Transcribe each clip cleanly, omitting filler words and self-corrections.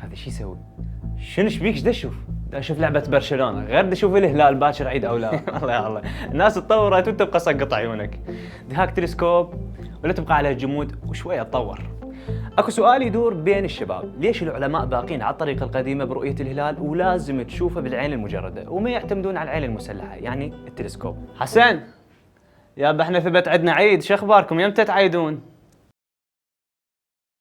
هذا شو يسوي؟ شنو شبيك؟ ايش اشوف؟ اشوف لعبه برشلونه غير اشوف الهلال باكر عيد او لا. الله يا الله، الناس تطورت وانت تبقى سقط عيونك. دهاك تلسكوب ولا تبقى على جمود وشويه تطور. اكو سؤال يدور بين الشباب، ليش العلماء باقين على الطريقه القديمه برؤيه الهلال ولازم تشوفه بالعين المجرده وما يعتمدون على العين المسلحه يعني التلسكوب؟ حسن يابا احنا ثبت عندنا عيد، شو اخباركم؟ يمتى تعيدون؟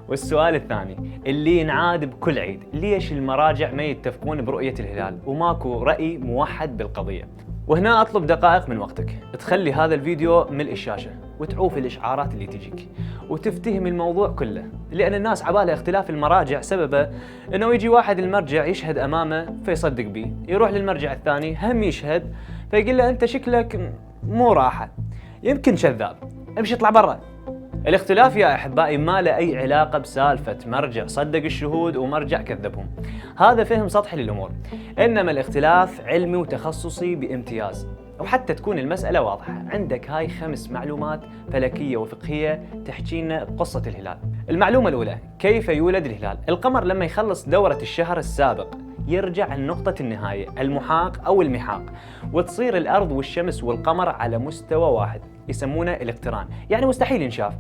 والسؤال الثاني اللي ينعاد بكل عيد، ليش المراجع ما يتفقون برؤية الهلال وماكو رأي موحد بالقضية؟ وهنا أطلب دقائق من وقتك تخلي هذا الفيديو ملء الشاشة وتعوف الإشعارات اللي تجيك وتفتهم الموضوع كله، لأن الناس عبالها اختلاف المراجع سببه إنه يجي واحد المرجع يشهد أمامه فيصدق بيه، يروح للمرجع الثاني هم يشهد فيقول له أنت شكلك مو راحة، يمكن كذاب، امشي اطلع برا. الاختلاف يا احبائي ما له اي علاقه بسالفه مرجع صدق الشهود ومرجع كذبهم، هذا فهم سطحي للامور، انما الاختلاف علمي وتخصصي بامتياز، وحتى تكون المساله واضحه عندك هاي 5 معلومات فلكيه وفقهيه تحكي لنا قصه الهلال. المعلومه الاولى، كيف يولد الهلال؟ القمر لما يخلص دوره الشهر السابق يرجع لنقطة النهاية المحاق أو المحاق، وتصير الأرض والشمس والقمر على مستوى واحد يسمونه الاقتران، يعني مستحيل ينشاف،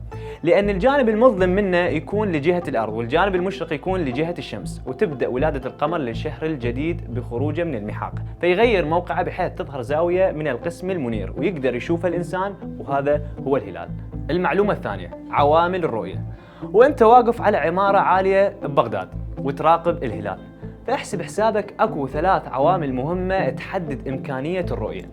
لأن الجانب المظلم منه يكون لجهة الأرض والجانب المشرق يكون لجهة الشمس، وتبدأ ولادة القمر للشهر الجديد بخروجه من المحاق، فيغير موقعه بحيث تظهر زاوية من القسم المنير ويقدر يشوفه الإنسان، وهذا هو الهلال. المعلومة الثانية، عوامل الرؤية. وأنت واقف على عمارة عالية ببغداد وتراقب الهلال، فاحسب حسابك اكو 3 عوامل مهمة تحدد امكانية الرؤية.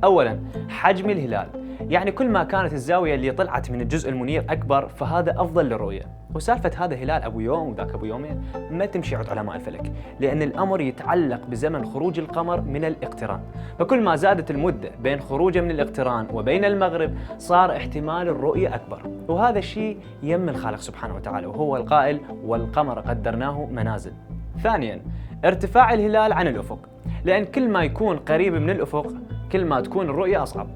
اولا، حجم الهلال، يعني كل ما كانت الزاوية اللي طلعت من الجزء المنير اكبر فهذا افضل للرؤية. وسالفة هذا هلال ابو يوم وذاك ابو يومين ما تمشي عند علماء الفلك، لان الامر يتعلق بزمن خروج القمر من الاقتران، فكل ما زادت المدة بين خروجه من الاقتران وبين المغرب صار احتمال الرؤية اكبر، وهذا الشيء يم الخالق سبحانه وتعالى وهو القائل والقمر قدرناه منازل. ثانيا، ارتفاع الهلال عن الأفق، لأن كل ما يكون قريب من الأفق كل ما تكون الرؤية أصعب،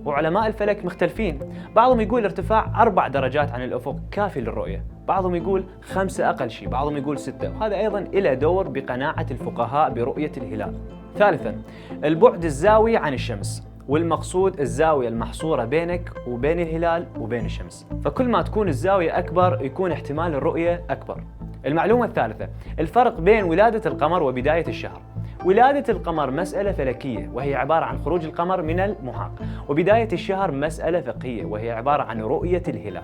وعلماء الفلك مختلفين، بعضهم يقول ارتفاع 4 درجات عن الأفق كافي للرؤية، بعضهم يقول 5 أقل شيء، بعضهم يقول 6، وهذا أيضا إلى دور بقناعة الفقهاء برؤية الهلال. ثالثا، البعد الزاوي عن الشمس، والمقصود الزاوية المحصورة بينك وبين الهلال وبين الشمس، فكل ما تكون الزاوية أكبر يكون احتمال الرؤية أكبر. المعلومة الثالثة، الفرق بين ولادة القمر وبداية الشهر. ولادة القمر مسألة فلكية وهي عبارة عن خروج القمر من المحاق، وبداية الشهر مسألة فقهية وهي عبارة عن رؤية الهلال.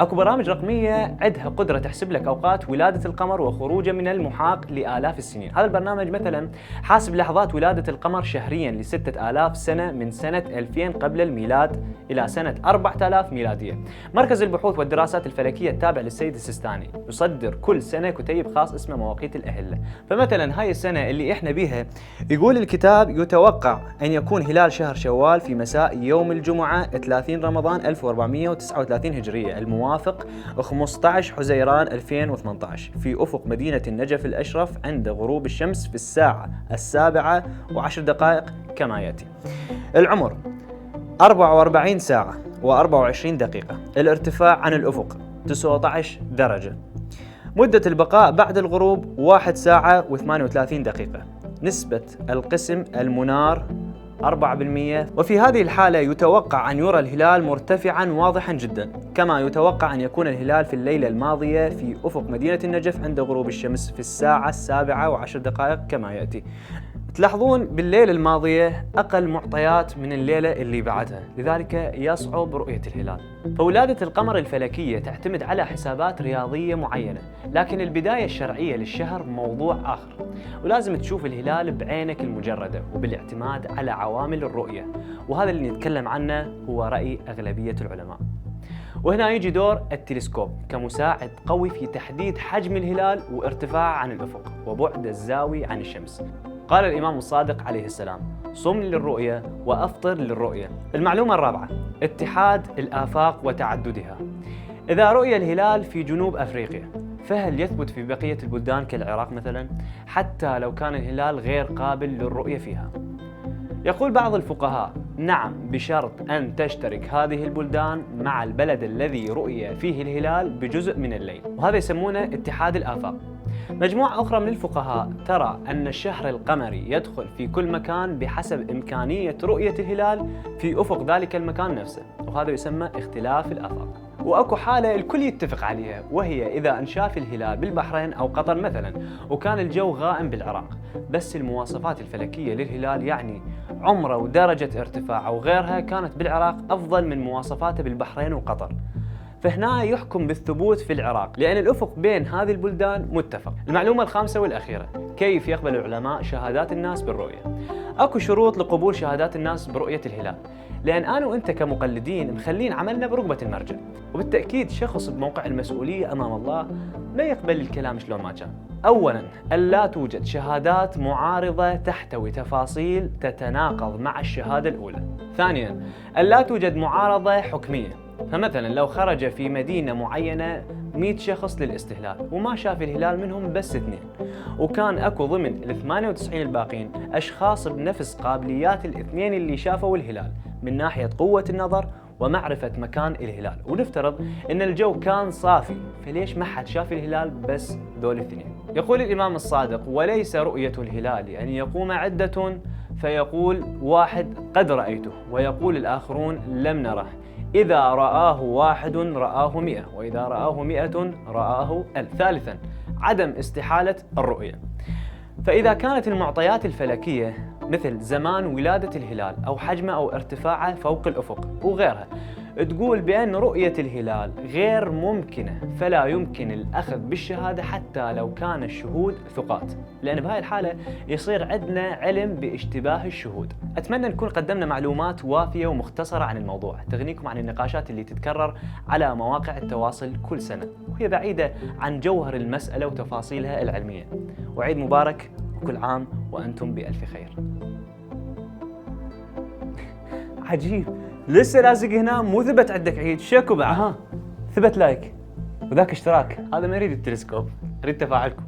اكو برامج رقمية عندها قدرة تحسب لك اوقات ولادة القمر وخروجه من المحاق لآلاف السنين، هذا البرنامج مثلا حاسب لحظات ولادة القمر شهريا ل6000 سنة من سنة 2000 قبل الميلاد إلى سنة 4000 ميلادية. مركز البحوث والدراسات الفلكية التابع للسيد السيستاني يصدر كل سنة كتيب خاص اسمه مواقيت الأهلة، فمثلا هاي السنة اللي احنا بيها يقول الكتاب يتوقع أن يكون هلال شهر شوال في مساء يوم الجمعة 30 رمضان 1439 هجرية الموافق 15 حزيران 2018 في أفق مدينة النجف الأشرف عند غروب الشمس في الساعة 7:10 كما يأتي. العمر 44 ساعة و24 دقيقة. الارتفاع عن الأفق 19 درجة. مدة البقاء بعد الغروب 1 ساعة و38 دقيقة. نسبة القسم المنار 4%، وفي هذه الحالة يتوقع أن يرى الهلال مرتفعا واضحا جدا، كما يتوقع أن يكون الهلال في الليلة الماضية في أفق مدينة النجف عند غروب الشمس في الساعة 7:10 كما يأتي. تلاحظون بالليلة الماضية أقل معطيات من الليلة اللي بعدها، لذلك يصعب رؤية الهلال. فولادة القمر الفلكية تعتمد على حسابات رياضية معينة، لكن البداية الشرعية للشهر موضوع آخر، ولازم تشوف الهلال بعينك المجردة وبالاعتماد على عوامل الرؤية، وهذا اللي نتكلم عنه هو رأي أغلبية العلماء. وهنا يجي دور التلسكوب كمساعد قوي في تحديد حجم الهلال وارتفاعه عن الأفق وبعد الزاوي عن الشمس. قال الإمام الصادق عليه السلام: صم للرؤية وأفطر للرؤية. المعلومة الرابعة، اتحاد الآفاق وتعددها. إذا رؤي الهلال في جنوب أفريقيا فهل يثبت في بقية البلدان كالعراق مثلا، حتى لو كان الهلال غير قابل للرؤية فيها؟ يقول بعض الفقهاء: نعم، بشرط أن تشترك هذه البلدان مع البلد الذي رؤي فيه الهلال بجزء من الليل، وهذا يسمونه اتحاد الآفاق. مجموعة أخرى من الفقهاء ترى أن الشهر القمري يدخل في كل مكان بحسب إمكانية رؤية الهلال في أفق ذلك المكان نفسه، وهذا يسمى اختلاف الآفاق. واكو حالة الكل يتفق عليها، وهي إذا انشاف الهلال بالبحرين أو قطر مثلا وكان الجو غائم بالعراق، بس المواصفات الفلكية للهلال يعني عمره ودرجة ارتفاع أو غيرها كانت بالعراق أفضل من مواصفاته بالبحرين وقطر، فهنا يحكم بالثبوت في العراق لأن الأفق بين هذه البلدان متفق. المعلومة الخامسة والأخيرة، كيف يقبل العلماء شهادات الناس بالرؤية؟ اكو شروط لقبول شهادات الناس برؤية الهلال، لأن أنا وأنت كمقلدين مخلين عملنا برقبة المرجع، وبالتأكيد شخص بموقع المسؤولية أمام الله ما يقبل الكلام شلون ما كان. أولاً، ألا توجد شهادات معارضة تحتوي تفاصيل تتناقض مع الشهادة الأولى. ثانياً، ألا توجد معارضة حكمية، فمثلا لو خرج في مدينة معينة 100 شخص للاستهلال وما شاف الهلال منهم بس 2، وكان اكو ضمن ال 98 الباقين اشخاص بنفس قابليات الاثنين اللي شافوا الهلال من ناحية قوة النظر ومعرفة مكان الهلال، ونفترض ان الجو كان صافي، فليش ما حد شاف الهلال بس ذول الاثنين؟ يقول الامام الصادق: وليس رؤية الهلال ان يقوم عدة فيقول واحد قد رأيته، ويقول الآخرون لم نره. إذا رآه واحد رآه 100، وإذا رآه 100 رآه 1000. ثالثاً، عدم استحالة الرؤية، فإذا كانت المعطيات الفلكية مثل زمان ولادة الهلال أو حجمه أو ارتفاعه فوق الأفق وغيرها تقول بأن رؤية الهلال غير ممكنة، فلا يمكن الأخذ بالشهادة حتى لو كان الشهود ثقات، لأن بهاي الحالة يصير عندنا علم باشتباه الشهود. أتمنى نكون قدمنا معلومات وافية ومختصرة عن الموضوع تغنيكم عن النقاشات اللي تتكرر على مواقع التواصل كل سنة، وهي بعيدة عن جوهر المسألة وتفاصيلها العلمية. وعيد مبارك، وكل عام وأنتم بألف خير. عجيب، لسه لازق هنا مو ثبت عندك عيد، شكو بعد؟ ثبت لايك وذاك اشتراك، هذا ما يريد التلسكوب، يريد تفاعلكم.